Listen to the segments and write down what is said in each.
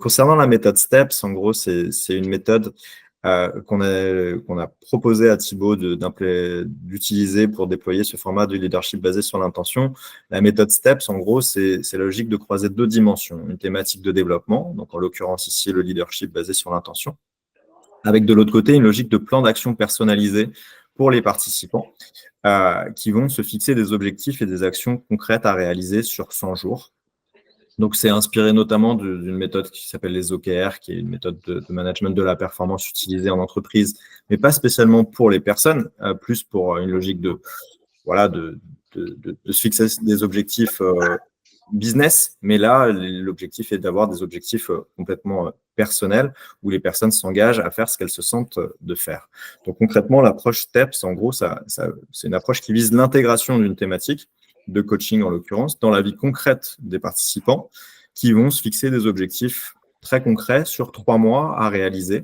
Concernant la méthode STEPS, en gros, c'est une méthode qu'on a proposé à Thibaut d'utiliser pour déployer ce format de leadership basé sur l'intention. La méthode STEPS, en gros, c'est la logique de croiser deux dimensions. Une thématique de développement, donc en l'occurrence ici, le leadership basé sur l'intention, avec de l'autre côté, une logique de plan d'action personnalisé pour les participants qui vont se fixer des objectifs et des actions concrètes à réaliser sur 100 jours. Donc, c'est inspiré notamment d'une méthode qui s'appelle les OKR, qui est une méthode de management de la performance utilisée en entreprise, mais pas spécialement pour les personnes, plus pour une logique de se fixer des objectifs business. Mais là, l'objectif est d'avoir des objectifs complètement personnels où les personnes s'engagent à faire ce qu'elles se sentent de faire. Donc, concrètement, l'approche STEPS, en gros, c'est une approche qui vise l'intégration d'une thématique de coaching en l'occurrence, dans la vie concrète des participants qui vont se fixer des objectifs très concrets sur 3 mois à réaliser,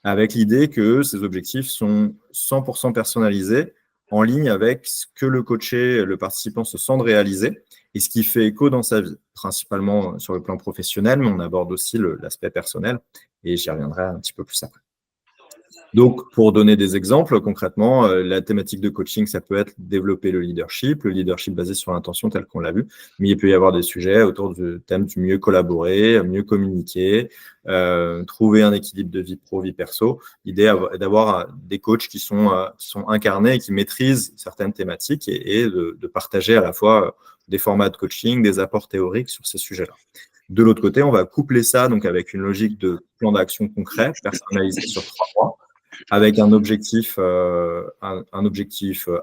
avec l'idée que ces objectifs sont 100% personnalisés, en ligne avec ce que le coaché, le participant se sent de réaliser et ce qui fait écho dans sa vie, principalement sur le plan professionnel, mais on aborde aussi l'aspect personnel et j'y reviendrai un petit peu plus après. Donc, pour donner des exemples, concrètement, la thématique de coaching, ça peut être développer le leadership basé sur l'intention tel qu'on l'a vu, mais il peut y avoir des sujets autour du thème du mieux collaborer, mieux communiquer, trouver un équilibre de vie pro, vie perso. L'idée est d'avoir des coachs qui sont incarnés et qui maîtrisent certaines thématiques et de partager à la fois des formats de coaching, des apports théoriques sur ces sujets-là. De l'autre côté, on va coupler ça donc avec une logique de plan d'action concret, personnalisé sur 3 mois, avec un objectif 1,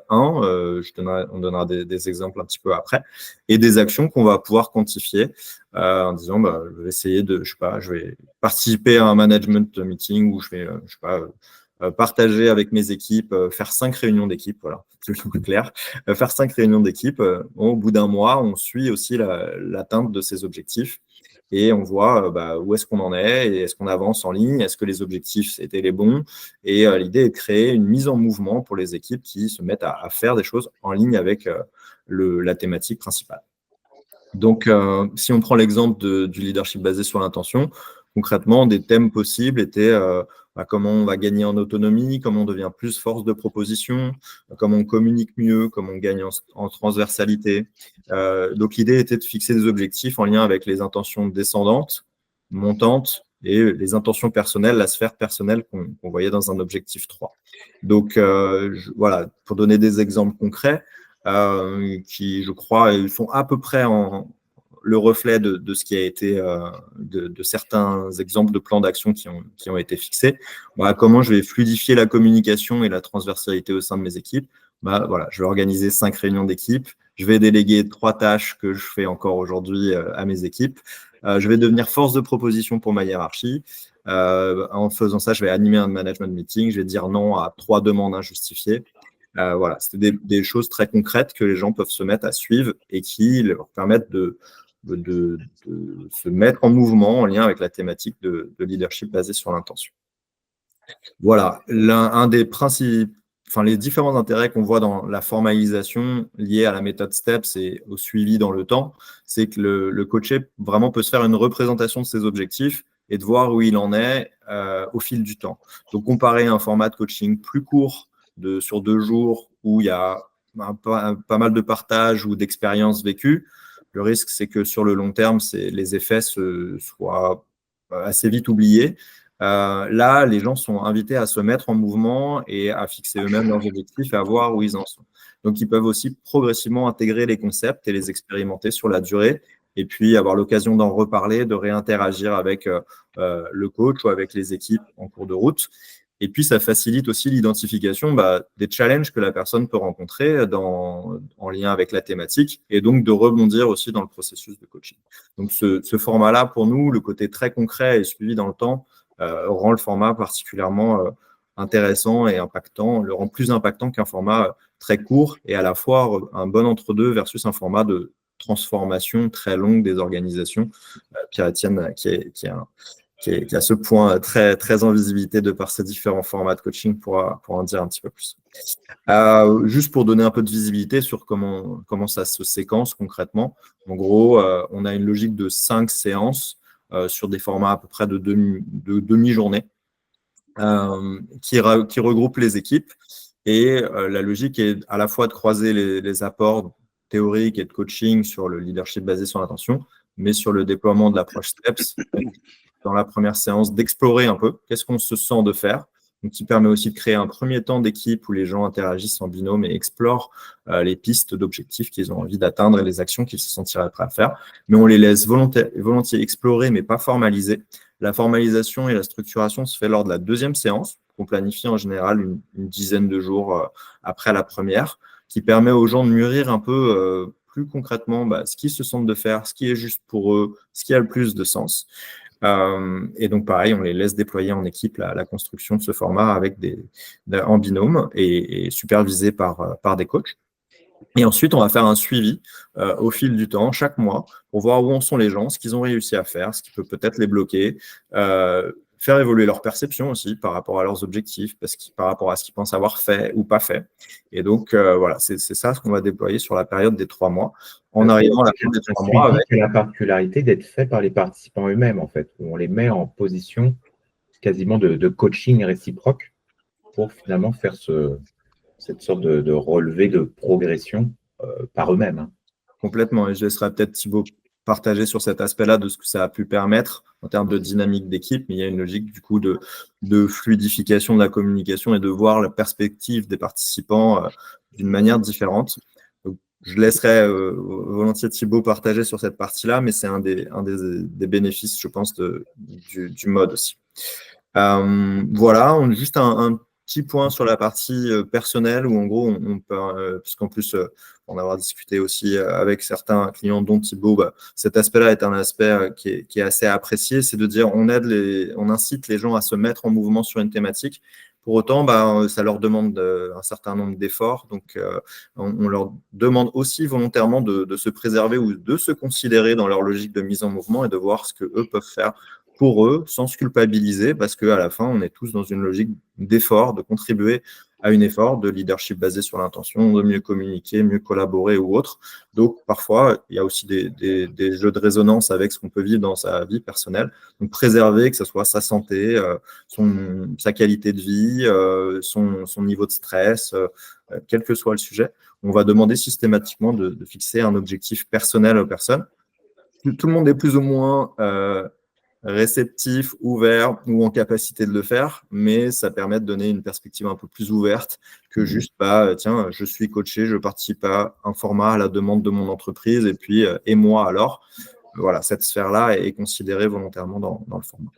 on donnera des exemples un petit peu après, et des actions qu'on va pouvoir quantifier en disant, je vais essayer je vais participer à un management meeting où je vais, partager avec mes équipes, faire 5 réunions d'équipe, voilà, c'est plus clair, faire 5 réunions d'équipe. Au bout d'un mois, on suit aussi l'atteinte de ces objectifs. Et on voit où est-ce qu'on en est et est-ce qu'on avance en ligne, est-ce que les objectifs étaient les bons. Et l'idée est de créer une mise en mouvement pour les équipes qui se mettent à faire des choses en ligne avec la thématique principale. Donc, si on prend l'exemple du leadership basé sur l'intention, concrètement, des thèmes possibles étaient comment on va gagner en autonomie, comment on devient plus force de proposition, comment on communique mieux, comment on gagne en transversalité. Donc, l'idée était de fixer des objectifs en lien avec les intentions descendantes, montantes et les intentions personnelles, la sphère personnelle qu'on voyait dans un objectif 3. Donc, voilà, pour donner des exemples concrets, qui, je crois, sont à peu près le reflet de ce qui a été de certains exemples de plans d'action qui ont été fixés. Voilà, comment je vais fluidifier la communication et la transversalité au sein de mes équipes. Voilà, je vais organiser 5 réunions d'équipe. Je vais déléguer 3 tâches que je fais encore aujourd'hui à mes équipes. Je vais devenir force de proposition pour ma hiérarchie. En faisant ça, je vais animer un management meeting. Je vais dire non à 3 demandes injustifiées. Voilà, c'était des choses très concrètes que les gens peuvent se mettre à suivre et qui leur permettent de se mettre en mouvement en lien avec la thématique de leadership basé sur l'intention. Voilà, un des principes, les différents intérêts qu'on voit dans la formalisation liée à la méthode STEPS et au suivi dans le temps, c'est que le coaché vraiment peut se faire une représentation de ses objectifs et de voir où il en est au fil du temps. Donc, comparer un format de coaching plus court sur 2 jours où il y a pas mal de partage ou d'expériences vécues, le risque, c'est que sur le long terme, les effets soient assez vite oubliés. Là, les gens sont invités à se mettre en mouvement et à fixer eux-mêmes leurs objectifs et à voir où ils en sont. Donc, ils peuvent aussi progressivement intégrer les concepts et les expérimenter sur la durée et puis avoir l'occasion d'en reparler, de réinteragir avec le coach ou avec les équipes en cours de route. Et puis, ça facilite aussi l'identification des challenges que la personne peut rencontrer en lien avec la thématique et donc de rebondir aussi dans le processus de coaching. Donc, ce format-là, pour nous, le côté très concret et suivi dans le temps, rend le format particulièrement intéressant et impactant, le rend plus impactant qu'un format très court et à la fois un bon entre-deux versus un format de transformation très longue des organisations. Pierre-Etienne, qui a ce point très, très en visibilité de par ses différents formats de coaching pour en dire un petit peu plus. Juste pour donner un peu de visibilité sur comment ça se séquence concrètement. En gros, on a une logique de 5 séances sur des formats à peu près de demi-journée qui regroupe les équipes. Et la logique est à la fois de croiser les apports théoriques et de coaching sur le leadership basé sur l'attention, mais sur le déploiement de l'approche STEPS, dans la première séance, d'explorer un peu qu'est-ce qu'on se sent de faire, donc qui permet aussi de créer un premier temps d'équipe où les gens interagissent en binôme et explorent les pistes d'objectifs qu'ils ont envie d'atteindre et les actions qu'ils se sentiraient prêts à faire. Mais on les laisse volontiers explorer, mais pas formaliser. La formalisation et la structuration se fait lors de la deuxième séance, qu'on planifie en général une dizaine de jours après la première, qui permet aux gens de mûrir un peu plus concrètement ce qu'ils se sentent de faire, ce qui est juste pour eux, ce qui a le plus de sens. Et donc, pareil, on les laisse déployer en équipe la construction de ce format avec en binôme et supervisé par des coachs. Et ensuite, on va faire un suivi au fil du temps, chaque mois, pour voir où en sont les gens, ce qu'ils ont réussi à faire, ce qui peut peut-être les bloquer, faire évoluer leur perception aussi par rapport à leurs objectifs, par rapport à ce qu'ils pensent avoir fait ou pas fait. Et donc, voilà, c'est ça ce qu'on va déployer sur la période des 3 mois, en arrivant à la fin des 3 mois. Avec la particularité d'être fait par les participants eux-mêmes, en fait, où on les met en position quasiment de coaching réciproque pour finalement faire cette sorte de relevé de progression par eux-mêmes. Hein. Complètement. Et je laisserai peut-être Thibaut partager sur cet aspect-là de ce que ça a pu permettre en termes de dynamique d'équipe. Mais il y a une logique du coup de fluidification de la communication et de voir la perspective des participants d'une manière différente. Donc, je laisserai volontiers Thibaut partager sur cette partie-là, mais c'est un des bénéfices, je pense, du mode aussi. Voilà, on a juste un petit point sur la partie personnelle où en gros on peut, puisqu'en plus on avoir discuté aussi avec certains clients dont Thibaut, cet aspect-là est un aspect qui est assez apprécié, c'est de dire on incite les gens à se mettre en mouvement sur une thématique. Pour autant, ça leur demande un certain nombre d'efforts, donc on leur demande aussi volontairement de se préserver ou de se considérer dans leur logique de mise en mouvement et de voir ce qu'eux peuvent faire pour eux, sans se culpabiliser, parce qu'à la fin, on est tous dans une logique d'effort, de contribuer à un effort, de leadership basé sur l'intention, de mieux communiquer, mieux collaborer ou autre. Donc, parfois, il y a aussi des jeux de résonance avec ce qu'on peut vivre dans sa vie personnelle. Donc, préserver, que ce soit sa santé, sa qualité de vie, son niveau de stress, quel que soit le sujet, on va demander systématiquement de fixer un objectif personnel aux personnes. Tout le monde est plus ou moins réceptif, ouvert ou en capacité de le faire, mais ça permet de donner une perspective un peu plus ouverte que juste, tiens, je suis coaché, je participe à un format à la demande de mon entreprise et puis, et moi alors. Voilà, cette sphère-là est considérée volontairement dans le format.